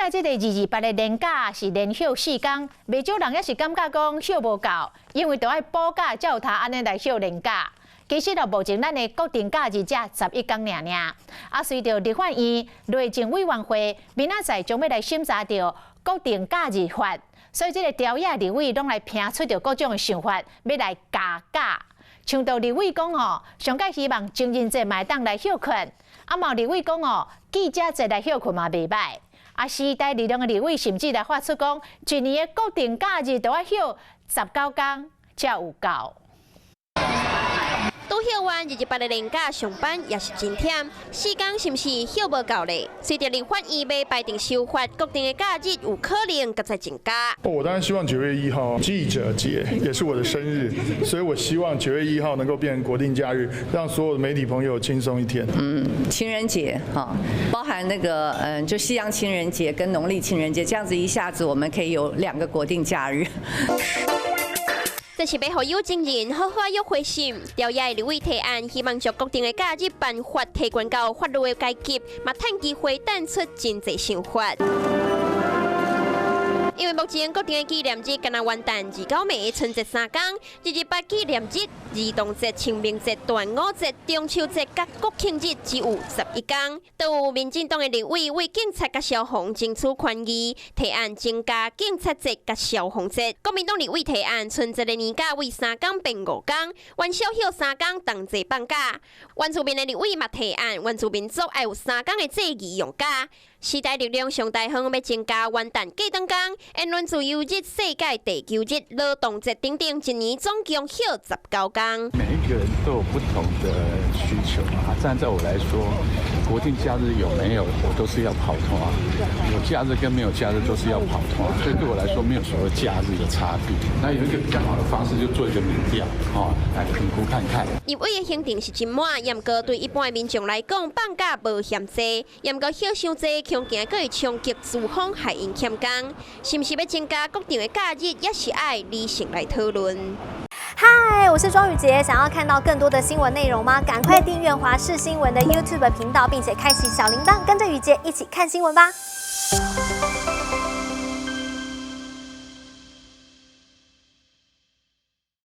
来这个228的年假是连休4天，未少人也是感觉讲休无够，因为都要补假才有他安尼来休年假。其实目前咱的国定假日才11天尔。随着立法院内政委员会明仔载将要来审查到国定假日法，所以这个朝野立委拢来拼出着各种的想法，要来加假。像到立委讲上届希望情人节嘛会当来休困，嘛有立委讲记者节来休困嘛袂歹。时代力量的立委甚至来发出讲，一年的国定假日都要休19天才有够。都休完228的年假上班也是真忝，4天是不是休无够咧？随着立法院要排定修法，国定的假日有可能搁再增加。我当然希望9月1号记者节也是我的生日，所以我希望9月1号能够变成国定假日，让所有的媒体朋友轻松一天。情人节哈，包含那个就西洋情人节跟农历情人节，这样子一下子我们可以有2个国定假日。这是要予有情人好好约会心。朝野立委提案，希望将国定的假日办法提悬到法律的阶级，嘛趁机会等出真侪想法。因为目前国定的纪念日敢若元旦、29暝、春节3天，228纪念日、儿童节、清明节、端午节、中秋节甲国庆日只有11天。都有民进党的立委为警察甲消防争取权益，提案增加警察节甲消防节。国民党立委提案春节的年假为3天变5天，元宵休3天，同齐放假。原住民的立委嘛提案，原住民族要有3天的祭仪用假。时代力量上大项要增加元旦过冬天、言论自由日、世界地球日、劳动节等等，一年总共休19天。每一个人都有不同的需求啊。站在我来说，国定假日有没有，我都是要跑通啊。有假日跟没有假日都是要跑通啊。所以对我来说，没有所谓假日的差别。那有一个比较好的方式，就做一个民调来评估看看。立委的行程是真满，严格对一般的民众来讲，放假无嫌济，严格休伤济。恐惊佫会冲击资方害因欠工，是不是要增加国定的假日，也是爱理性来讨论。嗨，我是庄宇杰，想要看到更多的新闻内容吗？赶快订阅华视新闻的 YouTube 频道，并且开启小铃铛，跟着宇杰一起看新闻吧。